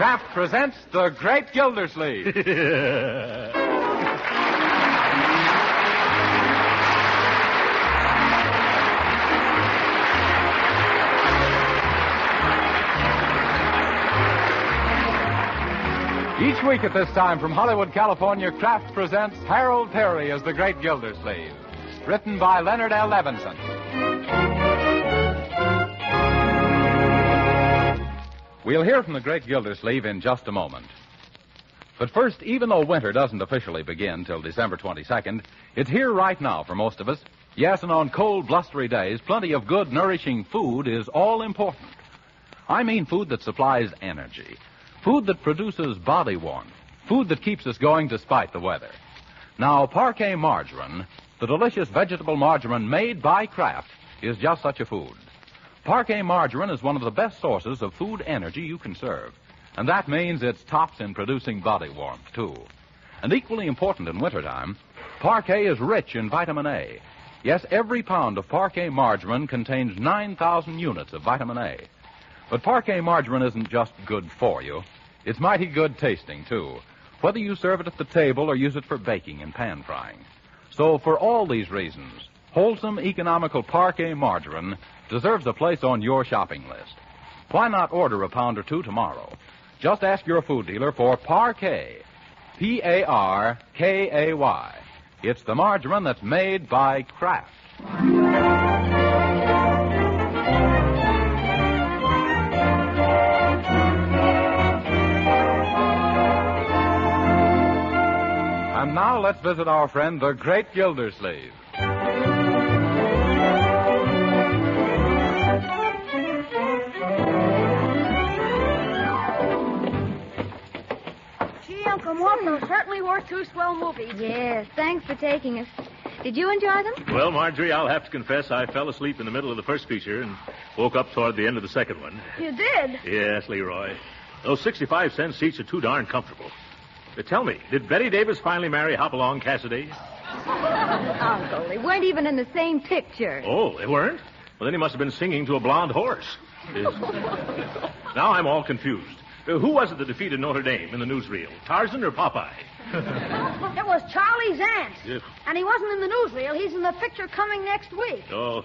Kraft presents The Great Gildersleeve. Each week at this time from Hollywood, California, Kraft presents Harold Perry as The Great Gildersleeve. Written by Leonard L. Levinson. We'll hear from The Great Gildersleeve in just a moment. But first, even though winter doesn't officially begin till December 22nd, it's here right now for most of us. Yes, and on cold, blustery days, plenty of good, nourishing food is all important. I mean food that supplies energy. Food that produces body warmth. Food that keeps us going despite the weather. Now, Parquet margarine, the delicious vegetable margarine made by Kraft, is just such a food. Parquet margarine is one of the best sources of food energy you can serve. And that means it's tops in producing body warmth, too. And equally important in wintertime, Parquet is rich in vitamin A. Yes, every pound of Parquet margarine contains 9,000 units of vitamin A. But Parquet margarine isn't just good for you. It's mighty good tasting, too, whether you serve it at the table or use it for baking and pan frying. So for all these reasons, wholesome, economical Parquet margarine deserves a place on your shopping list. Why not order a pound or two tomorrow? Just ask your food dealer for Parquet. P-A-R-K-A-Y. It's the margarine that's made by Kraft. And now let's visit our friend, the Great Gildersleeve. Gee, Uncle Mort, those certainly were two swell movies. Yes, thanks for taking us. Did you enjoy them? Well, Marjorie, I'll have to confess I fell asleep in the middle of the first feature and woke up toward the end of the second one. You did? Yes, Leroy. Those 65-cent seats are too darn comfortable. Tell me, did Betty Davis finally marry Hopalong Cassidy? Uncle, they weren't even in the same picture. Oh, they weren't? Well, then he must have been singing to a blonde horse. Now I'm all confused. Who was it that defeated Notre Dame in the newsreel? Tarzan or Popeye? It was Charlie's aunt. Yes. And he wasn't in the newsreel. He's in the picture coming next week. Oh.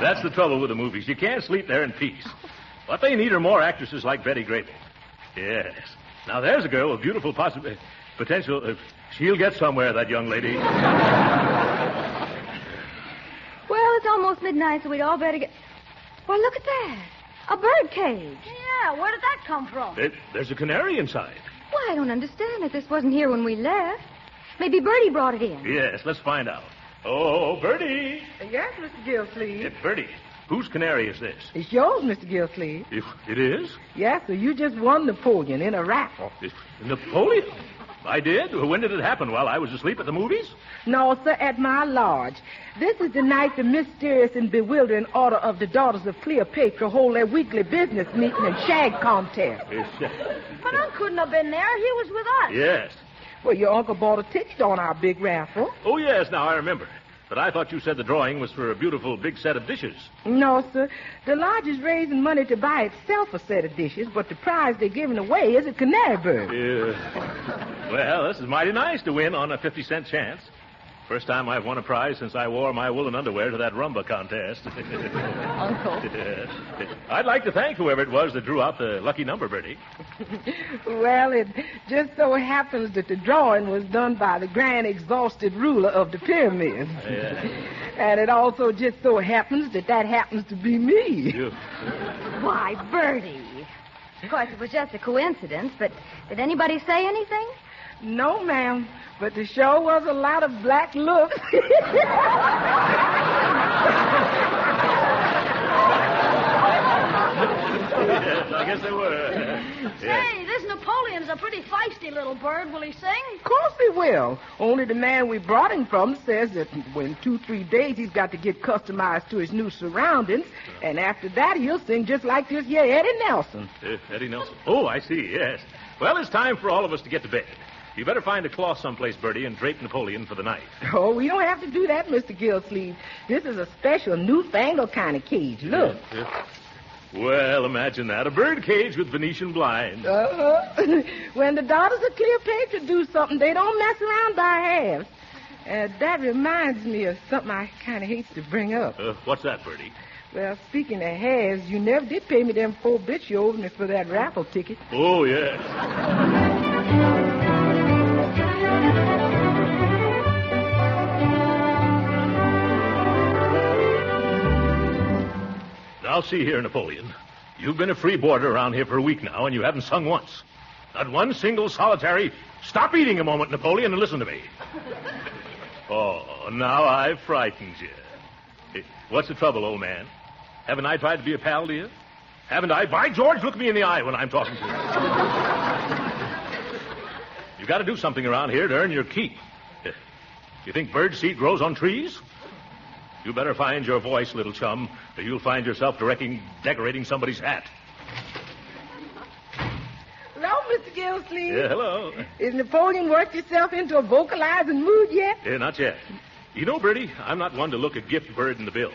That's the trouble with the movies. You can't sleep there in peace. What they need are more actresses like Betty Grable. Yes. Now, there's a girl with beautiful potential. She'll get somewhere, that young lady. Well, it's almost midnight, so we'd all better get... Well, look at that. A bird cage. Yeah, where did that come from? There's a canary inside. Well, I don't understand it. This wasn't here when we left. Maybe Bertie brought it in. Yes, let's find out. Oh, Bertie. Yes, Mr. Gildersleeve. Bertie, whose canary is this? It's yours, Mr. Gildersleeve. It is? Yes, sir. You just won Napoleon in a raffle. Napoleon? I did? When did it happen? While I was asleep at the movies? No, sir, at my lodge. This is the night the mysterious and bewildering Order of the Daughters of Cleopatra hold their weekly business meeting and shag contest. But Unc couldn't have been there. He was with us. Yes. Well, your uncle bought a ticket on our big raffle. Oh, yes, now I remember. But I thought you said the drawing was for a beautiful big set of dishes. No, sir. The lodge is raising money to buy itself a set of dishes, but the prize they're giving away is a canary bird. Well, this is mighty nice to win on a 50-cent chance. First time I've won a prize since I wore my woolen underwear to that rumba contest. Uncle. I'd like to thank whoever it was that drew out the lucky number, Bertie. Well, it just so happens that the drawing was done by the grand exhausted ruler of the pyramids. And it also just so happens that happens to be me. Why, Bertie. Of course, it was just a coincidence, but did anybody say anything? No, ma'am, but the show was a lot of black looks. Yes, I guess they were. Say, this Napoleon's a pretty feisty little bird. Will he sing? Of course he will. Only the man we brought him from says that in 2-3 days he's got to get customized to his new surroundings, and after that he'll sing just like this here Eddie Nelson. Eddie Nelson? Oh, I see, yes. Well, it's time for all of us to get to bed. You better find a cloth someplace, Bertie, and drape Napoleon for the night. Oh, we don't have to do that, Mr. Gildersleeve. This is a special, newfangled kind of cage. Look. Well, imagine that. A bird cage with Venetian blinds. When the daughters of Cleopatra do something, they don't mess around by halves. That reminds me of something I kind of hate to bring up. What's that, Bertie? Well, speaking of halves, you never did pay me them 4 bits you owed me for that raffle ticket. Oh, yes. Now, see here, Napoleon. You've been a free boarder around here for a week now, and you haven't sung once. Not one single solitary... Stop eating a moment, Napoleon, and listen to me. Oh, now I've frightened you. Hey, what's the trouble, old man? Haven't I tried to be a pal to you? Haven't I? By George, look me in the eye when I'm talking to you. You've got to do something around here to earn your keep. You think bird seed grows on trees? You better find your voice, little chum, or you'll find yourself decorating somebody's hat. Hello, Mr. Gildersleeve. Yeah, hello. Is Napoleon worked yourself into a vocalizing mood yet? Yeah, not yet. You know, Bertie, I'm not one to look a gift bird in the bill.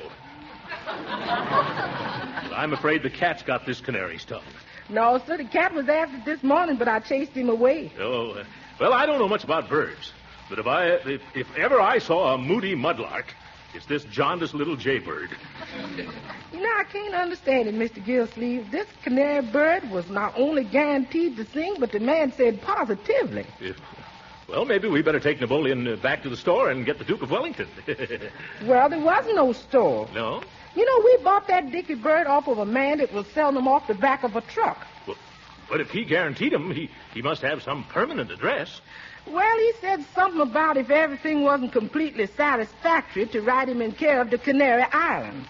I'm afraid the cat's got this canary's tongue. No, sir, the cat was after it this morning, but I chased him away. Oh, well, I don't know much about birds, but if ever I saw a moody mudlark, it's this jaundiced little jaybird. You know, I can't understand it, Mr. Gildersleeve. This canary bird was not only guaranteed to sing, but the man said positively. Well, maybe we better take Napoleon back to the store and get the Duke of Wellington. Well, there was no store. No? You know, we bought that dicky bird off of a man that was selling them off the back of a truck. Well, but if he guaranteed them, he must have some permanent address. Well, he said something about if everything wasn't completely satisfactory to write him in care of the Canary Islands.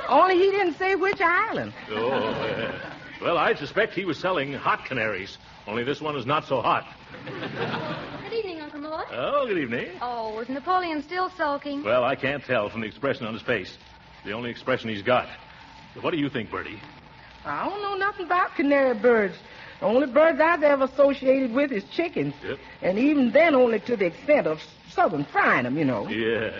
Only he didn't say which island. Oh, well, I suspect he was selling hot canaries, only this one is not so hot. Good evening, Uncle Mort. Oh, good evening. Oh, is Napoleon still sulking? Well, I can't tell from the expression on his face. The only expression he's got. What do you think, Bertie? I don't know nothing about canary birds. The only birds I've ever associated with is chickens. Yep. And even then only to the extent of southern frying them, you know. Yes.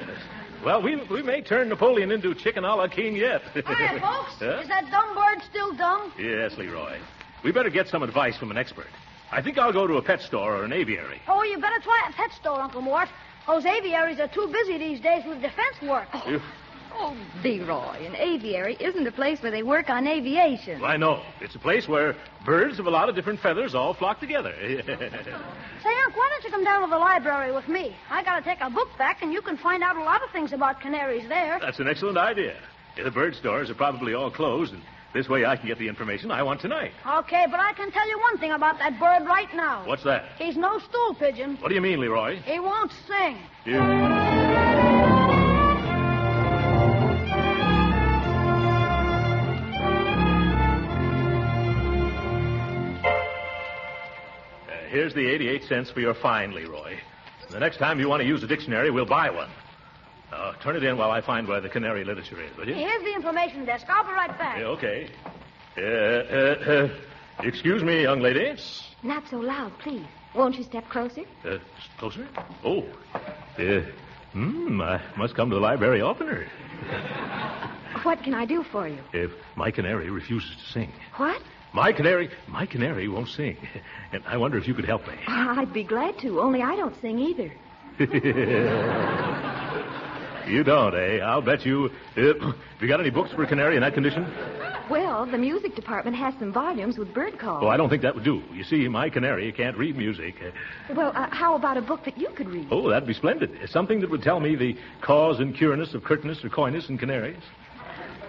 Well, we may turn Napoleon into chicken a la king yet. Hi, folks. Huh? Is that dumb bird still dumb? Yes, Leroy. We better get some advice from an expert. I think I'll go to a pet store or an aviary. Oh, you better try a pet store, Uncle Mort. Those aviaries are too busy these days with defense work. Oh, Leroy, an aviary isn't a place where they work on aviation. Well, I know. It's a place where birds of a lot of different feathers all flock together. Say, Unc, why don't you come down to the library with me? I got to take a book back, and you can find out a lot of things about canaries there. That's an excellent idea. The bird stores are probably all closed, and this way I can get the information I want tonight. Okay, but I can tell you one thing about that bird right now. What's that? He's no stool pigeon. What do you mean, Leroy? He won't sing. Here's the 88 cents for your fine, Leroy. The next time you want to use a dictionary, we'll buy one. Turn it in while I find where the canary literature is, will you? Here's the information desk. I'll be right back. Yeah, okay. Excuse me, young lady. Not so loud, please. Won't you step closer? Closer? Oh. I must come to the library oftener. What can I do for you? If my canary refuses to sing. What? My canary won't sing. And I wonder if you could help me. I'd be glad to, only I don't sing either. You don't, eh? I'll bet you. Have you got any books for a canary in that condition? Well, the music department has some volumes with bird calls. Oh, I don't think that would do. You see, my canary can't read music. Well, how about a book that you could read? Oh, that'd be splendid. Something that would tell me the cause and cureness of curtness or coyness in canaries.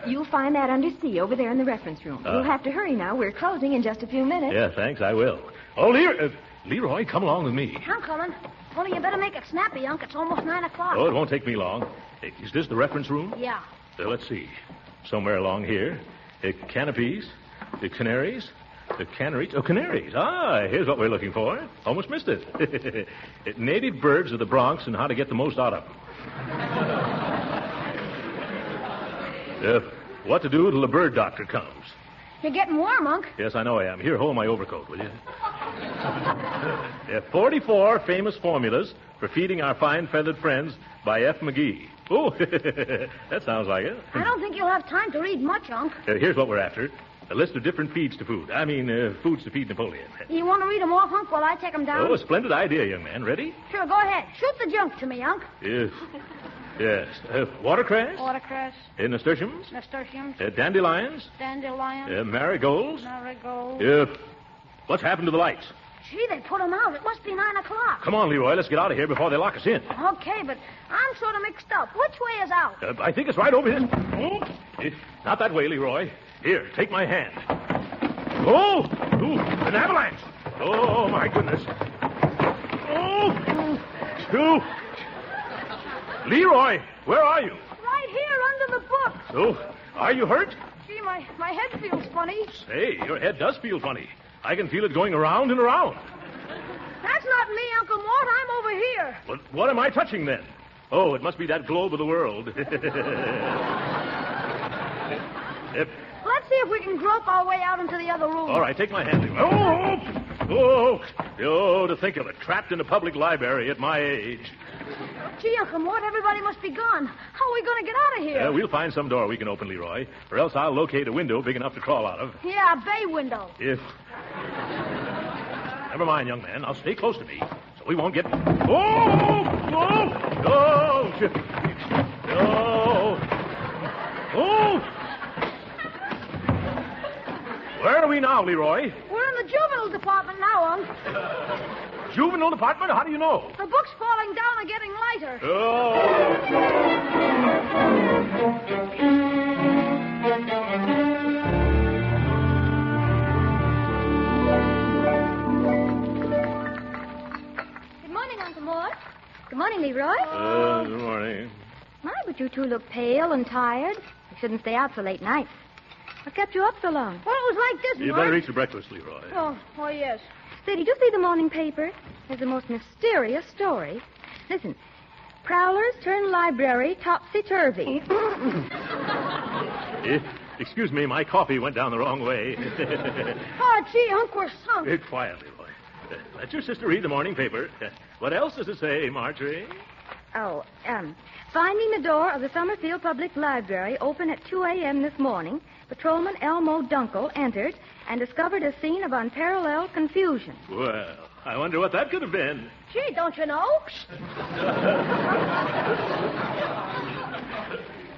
You'll find that under C over there in the reference room. You'll have to hurry now. We're closing in just a few minutes. Yeah, thanks, I will. Oh, Leroy, come along with me. I'm coming. Only you better make it snappy, Unc. It's almost 9 o'clock. Oh, it won't take me long. Is this the reference room? Yeah. Let's see. Somewhere along here. Canopies. The canaries. The canaries. Oh, canaries. Ah, here's what we're looking for. Almost missed it. Native birds of the Bronx and how to get the most out of them. What to do till the bird doctor comes. You're getting warm, Unc. Yes, I know I am. Here, hold my overcoat, will you? 44 famous formulas for feeding our fine feathered friends by F. McGee. Oh, that sounds like it. I don't think you'll have time to read much, Unc. Here's what we're after. A list of different feeds to food. Foods to feed Napoleon. You want to read them off, Unc, while I take them down? Oh, a splendid idea, young man. Ready? Sure, go ahead. Shoot the junk to me, Unc. Yes. Watercress. Watercress. Nasturtiums. Nasturtiums. Dandelions. Dandelions. Marigolds. Marigolds. What's happened to the lights? Gee, they put them out. It must be 9 o'clock. Come on, Leroy. Let's get out of here before they lock us in. Okay, but I'm sort of mixed up. Which way is out? I think it's right over here. Not that way, Leroy. Here, take my hand. Oh! Ooh, an avalanche! Oh, my goodness. Oh! Leroy, where are you? Right here under the book. Oh, are you hurt? Gee, my head feels funny. Say, your head does feel funny. I can feel it going around and around. That's not me, Uncle Mort. I'm over here. But what am I touching then? Oh, it must be that globe of the world. Let's see if we can grope our way out into the other room. All right, take my hand. To think of it, trapped in a public library at my age. Gee, Uncle Mort, everybody must be gone. How are we going to get out of here? We'll find some door we can open, Leroy, or else I'll locate a window big enough to crawl out of. Yeah, a bay window. Never mind, young man. I'll stay close to me, so we won't get... Where are we now, Leroy? We're in the juvenile department now, Unc. Juvenile department? How do you know? The books falling down are getting lighter. Good morning, Uncle Mort. Good morning, Leroy. Good morning. My, but you two look pale and tired. You shouldn't stay out so late nights. What kept you up so long? Well, it was like this, You Mort. better eat your breakfast, Leroy. Oh, yes. Say, did you see the morning paper? There's the most mysterious story. Listen. Prowlers turn library topsy-turvy. Excuse me, my coffee went down the wrong way. Oh, gee, Unc, we're sunk. Quiet, Leroy. Let your sister read the morning paper. What else does it say, Marjorie? Finding the door of the Summerfield Public Library open at 2 a.m. this morning, Patrolman Elmo Dunkel entered and discovered a scene of unparalleled confusion. Well, I wonder what that could have been. Gee, don't you know?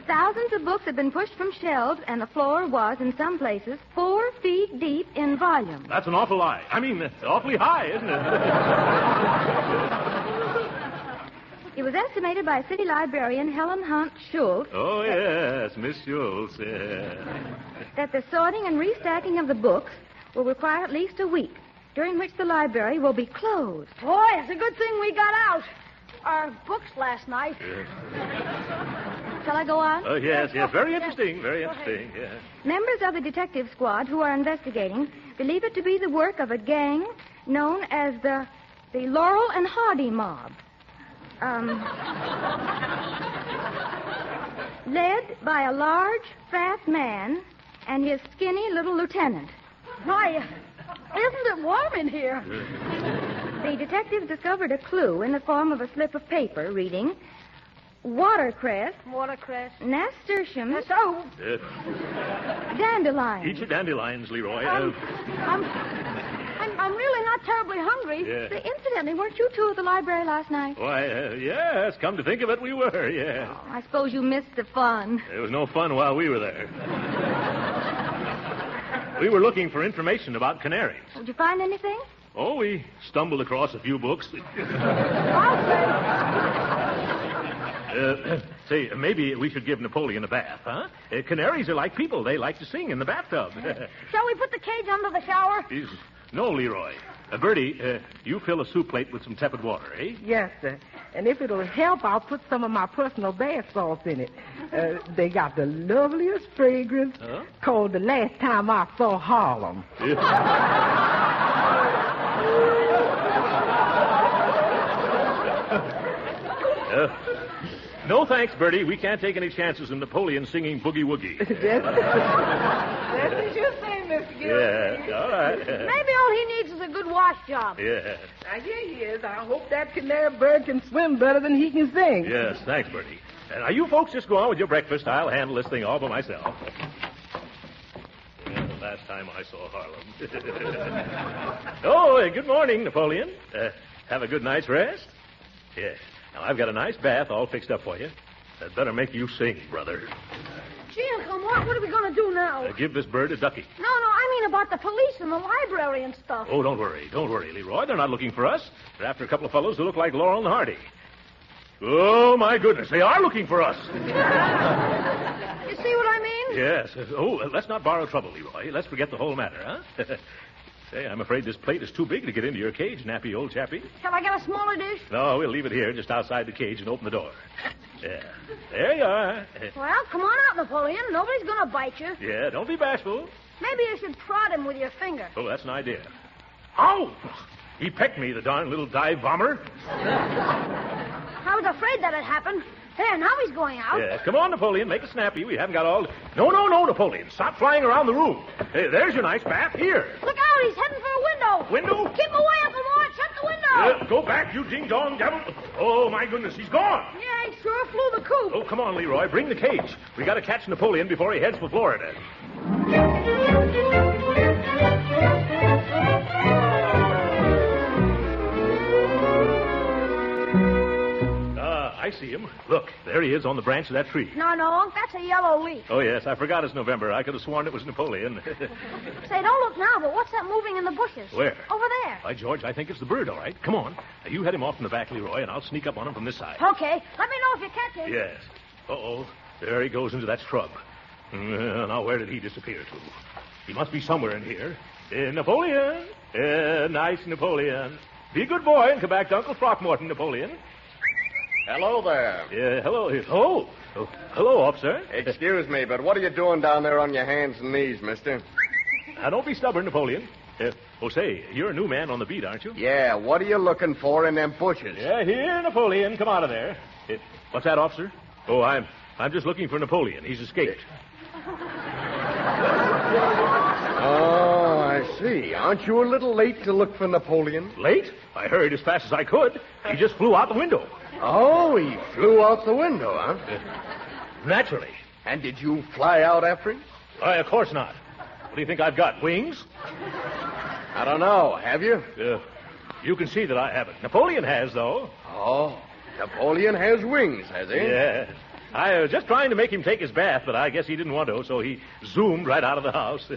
Thousands of books had been pushed from shelves, and the floor was, in some places, 4 feet deep in volume. That's an awful lie. Awfully high, isn't it? It was estimated by city librarian Helen Hunt Schultz. Oh, yes, Miss Schultz, yeah. That the sorting and restacking of the books will require at least a week, during which the library will be closed. Boy, it's a good thing we got out. Our books last night. Shall I go on? Oh, yes. Very interesting, very interesting, yeah. Members of the detective squad who are investigating believe it to be the work of a gang known as the Laurel and Hardy Mob. Led by a large, fat man and his skinny little lieutenant. My, isn't it warm in here? The detectives discovered a clue in the form of a slip of paper reading, watercress, nasturtiums, dandelions. Eat your dandelions, Leroy. I'm really not terribly hungry. Yeah. Say, incidentally, weren't you two at the library last night? Why, yes, come to think of it, we were, yeah. Oh, I suppose you missed the fun. There was no fun while we were there. We were looking for information about canaries. Did you find anything? Oh, we stumbled across a few books. Say, maybe we should give Napoleon a bath, huh? Canaries are like people. They like to sing in the bathtub. Shall we put the cage under the shower? No, Leroy. Bertie, you fill a soup plate with some tepid water, eh? Yes, sir. And if it'll help, I'll put some of my personal bath salts in it. They got the loveliest fragrance called The Last Time I Saw Harlem. No thanks, Bertie. We can't take any chances in Napoleon singing Boogie Woogie. That's what you say, Miss Gill. Yeah, all right. Maybe all he needs is a good wash job. Yeah. Now, here he is. I hope that canary bird can swim better than he can sing. Yes, thanks, Bertie. Now, you folks just go on with your breakfast. I'll handle this thing all by myself. Yeah, the last time I saw Harlem. Oh, good morning, Napoleon. Have a good night's rest? Yes. Now, I've got a nice bath all fixed up for you. That better make you sing, brother. Gee, Uncle Mort, what are we going to do now? Give this bird a ducky. No, I mean about the police and the library and stuff. Oh, don't worry. Don't worry, Leroy. They're not looking for us. They're after a couple of fellows who look like Laurel and Hardy. Oh, my goodness. They are looking for us. You see what I mean? Yes. Oh, let's not borrow trouble, Leroy. Let's forget the whole matter, huh? Say, I'm afraid this plate is too big to get into your cage, nappy old chappie. Shall I get a smaller dish? No, we'll leave it here just outside the cage and open the door. Yeah. There you are. Well, come on out, Napoleon. Nobody's going to bite you. Yeah, don't be bashful. Maybe you should prod him with your finger. Oh, that's an idea. Ow! He pecked me, the darn little dive bomber. I was afraid that'd happen. There, now he's going out. Yeah, come on, Napoleon. Make it snappy. We haven't got all... No, Napoleon. Stop flying around the room. Hey, there's your nice bath. Here. Look out, he's heading for a window. Window? Keep him away, Uncle Mort. Shut the window. Go back, you ding-dong devil. Oh, my goodness, he's gone. Yeah, he sure flew the coop. Oh, come on, Leroy. Bring the cage. We got to catch Napoleon before he heads for Florida. I see him. Look, there he is on the branch of that tree. No, Unc, that's a yellow leaf. Oh, yes, I forgot it's November. I could have sworn it was Napoleon. Say, don't look now, but what's that moving in the bushes? Where? Over there. By George, I think it's the bird, all right. Come on. Now, you head him off in the back, Leroy, and I'll sneak up on him from this side. Okay. Let me know if you catch him. Yes. Uh-oh. There he goes into that shrub. Now, where did he disappear to? He must be somewhere in here. Napoleon. Nice Napoleon. Be a good boy and come back to Uncle Throckmorton, Napoleon. Hello there. Hello. Hello, officer. Excuse me, but what are you doing down there on your hands and knees, mister? Now, don't be stubborn, Napoleon. Say, you're a new man on the beat, aren't you? Yeah, what are you looking for in them bushes? Yeah, here, Napoleon. Come out of there. What's that, officer? Oh, I'm just looking for Napoleon. He's escaped. Oh, I see. Aren't you a little late to look for Napoleon? Late? I hurried as fast as I could. He just flew out the window. Oh, he flew out the window, huh? Naturally. And did you fly out after him? Of course not. What do you think I've got, wings? I don't know. Have you? You can see that I haven't. Napoleon has, though. Oh, Napoleon has wings, has he? Yeah. I was just trying to make him take his bath, but I guess he didn't want to, so he zoomed right out of the house.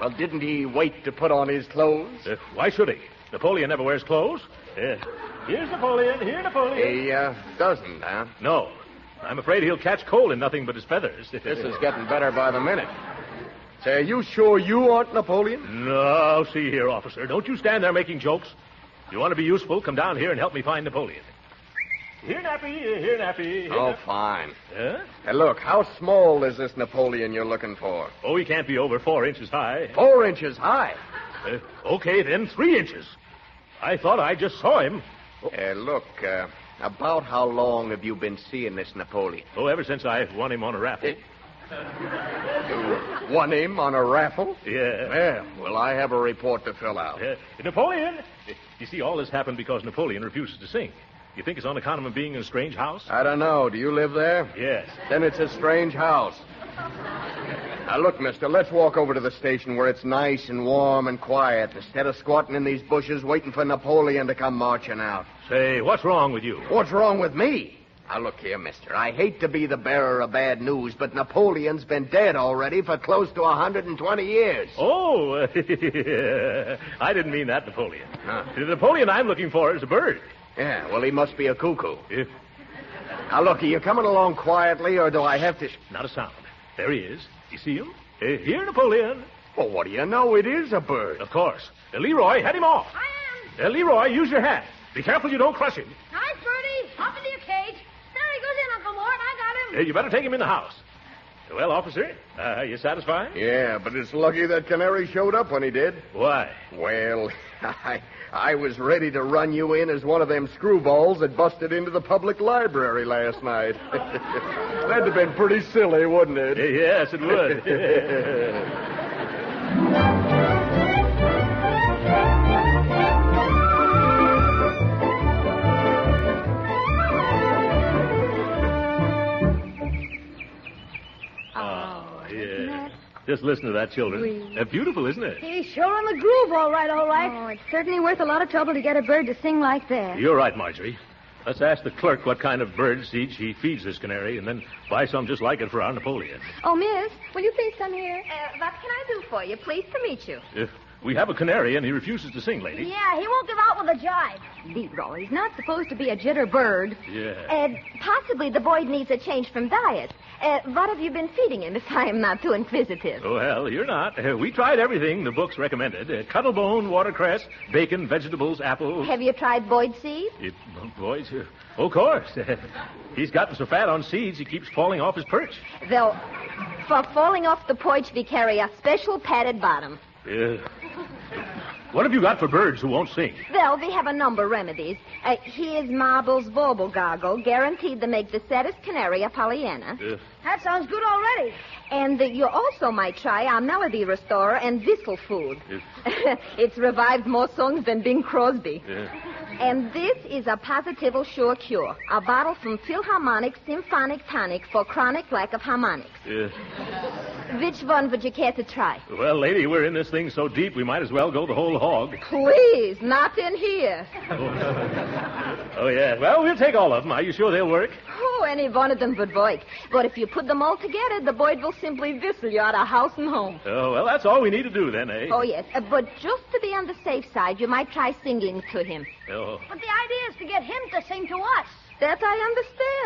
Well, didn't he wait to put on his clothes? Why should he? Napoleon never wears clothes. Here's Napoleon. Here, Napoleon. He doesn't, huh? No. I'm afraid he'll catch cold in nothing but his feathers. This is getting better by the minute. Say, are you sure you aren't Napoleon? No, see here, officer. Don't you stand there making jokes. If you want to be useful, come down here and help me find Napoleon. Here, Nappy. Oh, fine. Huh? Hey, look, how small is this Napoleon you're looking for? Oh, he can't be over 4 inches high. 4 inches high? Okay, then 3 inches. I thought I just saw him. Look, about how long have you been seeing this Napoleon? Oh, ever since I won him on a raffle. You won him on a raffle? Yeah. Well, I have a report to fill out. Napoleon! You see, all this happened because Napoleon refuses to sing. You think it's on account of him being in a strange house? I don't know. Do you live there? Yes. Then it's a strange house. Now, look, mister, let's walk over to the station where it's nice and warm and quiet instead of squatting in these bushes waiting for Napoleon to come marching out. Say, what's wrong with you? What's wrong with me? Now, look here, mister. I hate to be the bearer of bad news, but Napoleon's been dead already for close to 120 years. Oh, I didn't mean that, Napoleon. Huh. The Napoleon I'm looking for is a bird. Yeah, well, he must be a cuckoo. Now, look, are you coming along quietly, or do I have to... Not a sound. There he is. You see him? Here, Napoleon. Well, what do you know? It is a bird. Of course. Leroy, head him off. I am. Leroy, use your hat. Be careful you don't crush him. Nice, Birdie. Up into your cage. There he goes in, Uncle Mort. I got him. You better take him in the house. Well, officer, you satisfied? Yeah, but it's lucky that Canary showed up when he did. Why? Well, I was ready to run you in as one of them screwballs that busted into the public library last night. That'd have been pretty silly, wouldn't it? Yes, it would. Just listen to that, children. Beautiful, isn't it? He's sure in the groove, all right, all right. Oh, it's certainly worth a lot of trouble to get a bird to sing like that. You're right, Marjorie. Let's ask the clerk what kind of bird seed she feeds this canary, and then buy some just like it for our Napoleon. Oh, miss, will you please come here? What can I do for you? Pleased to meet you. We have a canary, and he refuses to sing, lady. Yeah, he won't give out with a jive. Leroy, he's not supposed to be a jitter bird. Yeah. Possibly the boy needs a change from diet. What have you been feeding him, if I am not too inquisitive? Well, you're not. We tried everything the books recommended. Cuttlebone, watercress, bacon, vegetables, apples. Have you tried Boyd seed? Boys, of course. He's gotten so fat on seeds, he keeps falling off his perch. Though, for falling off the porch, we carry a special padded bottom. What have you got for birds who won't sing? Well, we have a number of remedies. Here's Marble's Bauble Gargle, guaranteed to make the saddest canary a Pollyanna. That sounds good already. And you also might try our Melody Restorer and Whistle Food. It's revived more songs than Bing Crosby. And this is a Positival Sure Cure, a bottle from Philharmonic Symphonic Tonic for chronic lack of harmonics. Which one would you care to try? Well, lady, we're in this thing so deep, we might as well go the whole hog. Please, not in here. Oh, yeah. Well, we'll take all of them. Are you sure they'll work? Oh, any one of them would work. But if you put them all together, the Boyd will simply whistle you out of house and home. Oh, well, that's all we need to do then, eh? Oh, yes. But just to be on the safe side, you might try singing to him. Oh. But the idea is to get him to sing to us. That I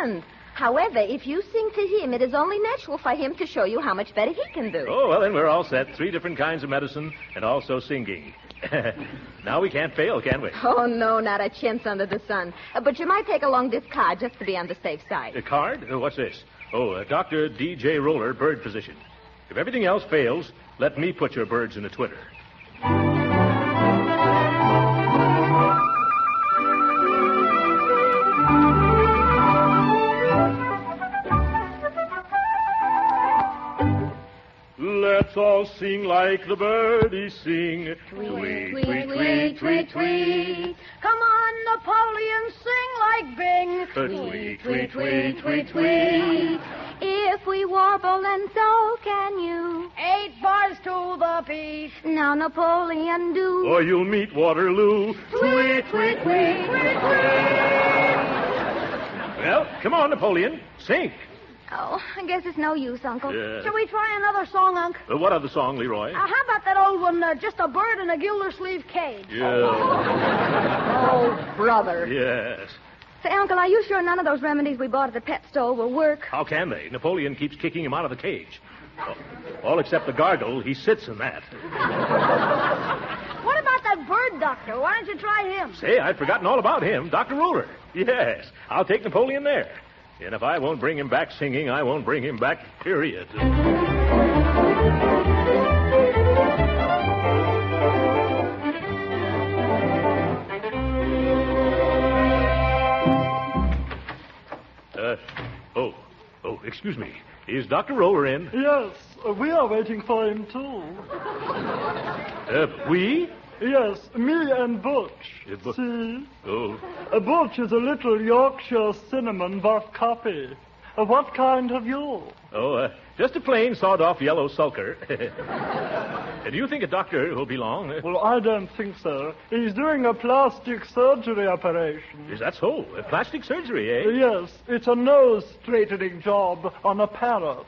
understand. However, if you sing to him, it is only natural for him to show you how much better he can do. Oh, well, then we're all set. 3 different kinds of medicine and also singing. Now we can't fail, can we? Oh, no, not a chance under the sun. But you might take along this card just to be on the safe side. A card? What's this? Oh, Dr. D.J. Roller, bird physician. If everything else fails, let me put your birds in a twitter. Let's all sing like the birdies sing. Tweet, tweet, tweet, tweet, tweet. Come on, Napoleon, sing like Bing. Tweet, tweet, tweet, tweet, tweet. If we warble, then so can you. 8 bars to the piece. Now, Napoleon, do. Or you'll meet Waterloo. Tweet, tweet, tweet, tweet, tweet. Well, come on, Napoleon. Sing. Oh, I guess it's no use, Uncle. Shall we try another song, Unc? What other song, Leroy? How about that old one, Just a Bird in a Gildersleeve Cage? Yeah. Oh, brother. Yes. Say, Uncle, are you sure none of those remedies we bought at the pet store will work? How can they? Napoleon keeps kicking him out of the cage. All except the gargle. He sits in that. What about that bird doctor? Why don't you try him? Say, I'd forgotten all about him. Dr. Roller. Yes. I'll take Napoleon there. And if I won't bring him back singing, I won't bring him back, period. Excuse me. Is Dr. Roller in? Yes, we are waiting for him, too. We? Yes, me and Butch. See? Oh. Butch is a little Yorkshire cinnamon buff copy. What kind have you? Oh, just a plain sawed-off yellow sulker. Do you think a doctor will be long? Well, I don't think so. He's doing a plastic surgery operation. Is that so? Plastic surgery, eh? Yes, it's a nose-straightening job on a parrot.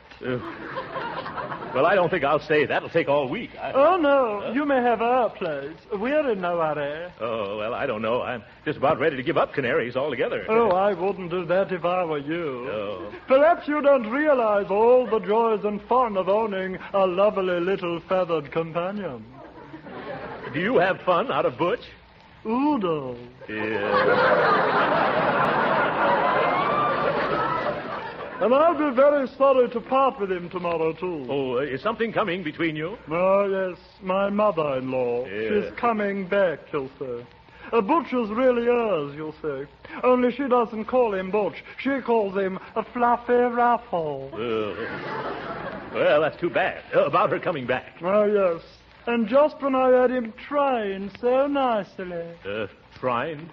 Well, I don't think I'll stay. That'll take all week. Oh, no. You may have our place. We're in no hurry. Oh, well, I don't know. I'm just about ready to give up canaries altogether. Oh, I wouldn't do that if I were you. Oh. Perhaps you don't realize all the joys and fun of owning a lovely little feathered companion. Do you have fun out of Butch? Udo. Yeah. And I'll be very sorry to part with him tomorrow, too. Oh, is something coming between you? Oh, yes, my mother-in-law. Yeah. She's coming back, you'll say. Butch is really hers, you'll say. Only she doesn't call him Butch. She calls him a Fluffy Ruffle. Well, that's too bad. About her coming back. Oh, yes. And just when I had him trying so nicely. Trying?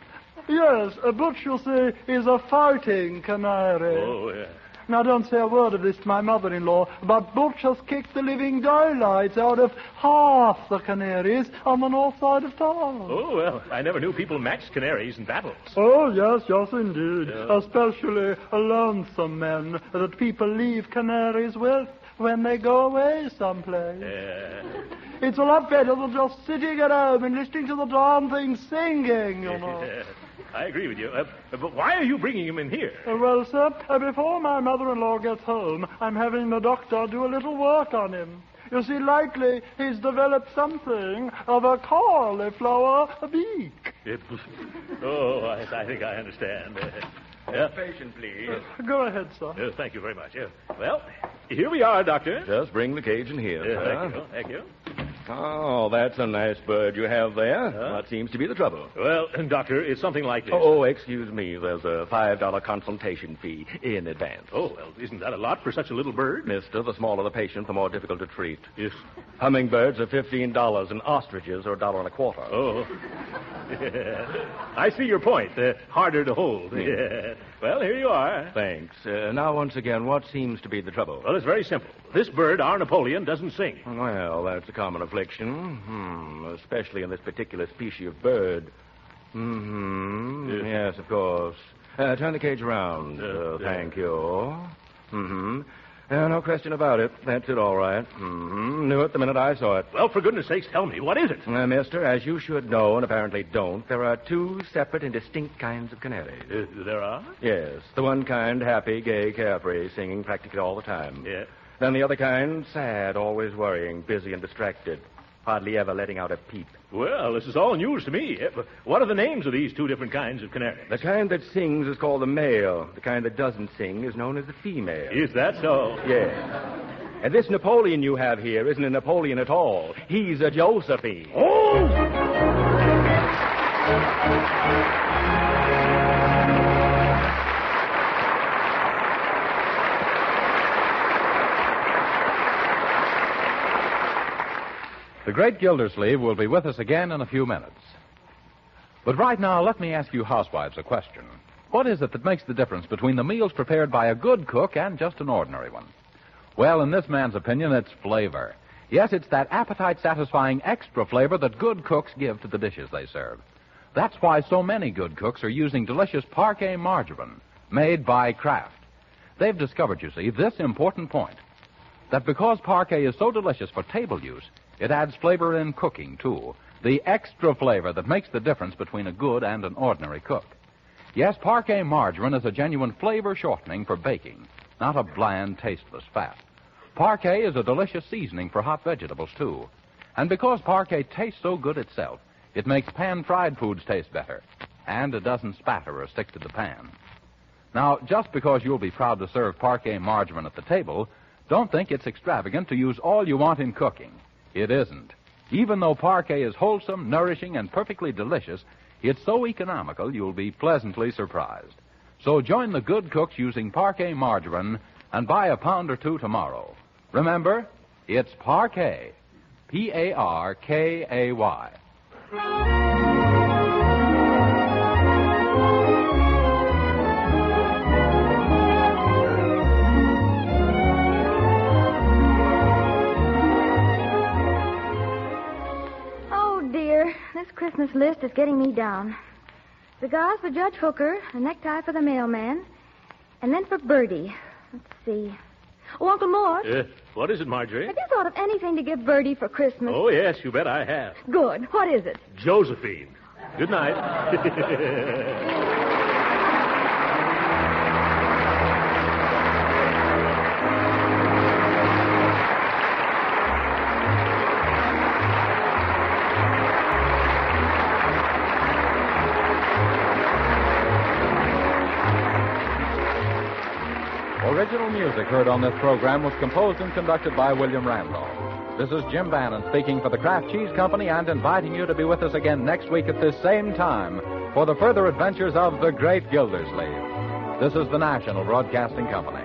Yes, Butch, you'll say, is a fighting canary. Oh, yeah. Now, don't say a word of this to my mother-in-law, but Butch has kicked the living daylights out of half the canaries on the north side of town. Oh, well, I never knew people matched canaries in battles. Oh, yes, indeed. Especially lonesome men that people leave canaries with when they go away someplace. It's a lot better than just sitting at home and listening to the darn thing singing, you know. I agree with you. But why are you bringing him in here? Well, sir, before my mother-in-law gets home, I'm having the doctor do a little work on him. You see, lately, he's developed something of a cauliflower beak. Oh, I think I understand. Patient, please. Go ahead, sir. Thank you very much. Well, here we are, Doctor. Just bring the cage in here, sir. Thank you. Oh, that's a nice bird you have there. What seems to be the trouble? Well, Doctor, it's something like this. Oh, excuse me. There's a $5 consultation fee in advance. Oh, well, isn't that a lot for such a little bird? Mister, the smaller the patient, the more difficult to treat. Yes. Hummingbirds are $15 and ostriches are $1.25. Oh. I see your point. Harder to hold. Well, here you are. Thanks. Now, once again, what seems to be the trouble? Well, it's very simple. This bird, our Napoleon, doesn't sing. Well, that's a common affliction. Especially in this particular species of bird. Yes, of course. Turn the cage around. Thank you. No question about it. That's it, all right. Knew it the minute I saw it. Well, for goodness sakes, tell me, what is it? Mister, as you should know and apparently don't, there are two separate and distinct kinds of canaries. There are? Yes. The one kind, happy, gay, carefree, singing practically all the time. Yeah. Then the other kind, sad, always worrying, busy and distracted, hardly ever letting out a peep. Well, this is all news to me. What are the names of these two different kinds of canaries? The kind that sings is called the male. The kind that doesn't sing is known as the female. Is that so? Yes. And this Napoleon you have here isn't a Napoleon at all. He's a Josephine. Oh! The great Gildersleeve will be with us again in a few minutes. But right now, let me ask you housewives a question. What is it that makes the difference between the meals prepared by a good cook and just an ordinary one? Well, in this man's opinion, it's flavor. Yes, it's that appetite-satisfying extra flavor that good cooks give to the dishes they serve. That's why so many good cooks are using delicious Parquet margarine, made by Kraft. They've discovered, you see, this important point, that because Parquet is so delicious for table use, it adds flavor in cooking, too. The extra flavor that makes the difference between a good and an ordinary cook. Yes, Parquet margarine is a genuine flavor shortening for baking, not a bland, tasteless fat. Parquet is a delicious seasoning for hot vegetables, too. And because Parquet tastes so good itself, it makes pan-fried foods taste better. And it doesn't spatter or stick to the pan. Now, just because you'll be proud to serve Parquet margarine at the table, don't think it's extravagant to use all you want in cooking. It isn't. Even though Parquet is wholesome, nourishing, and perfectly delicious, it's so economical you'll be pleasantly surprised. So join the good cooks using Parquet margarine and buy a pound or two tomorrow. Remember, it's Parquet. P-A-R-K-A-Y. This Christmas list is getting me down. Cigars for Judge Hooker, a necktie for the mailman, and then for Bertie. Let's see. Oh, Uncle Mort. What is it, Marjorie? Have you thought of anything to give Bertie for Christmas? Oh, yes, you bet I have. Good. What is it? Josephine. Good night. Original music heard on this program was composed and conducted by William Randolph. This is Jim Bannon speaking for the Kraft Cheese Company and inviting you to be with us again next week at this same time for the further adventures of the great Gildersleeve. This is the National Broadcasting Company.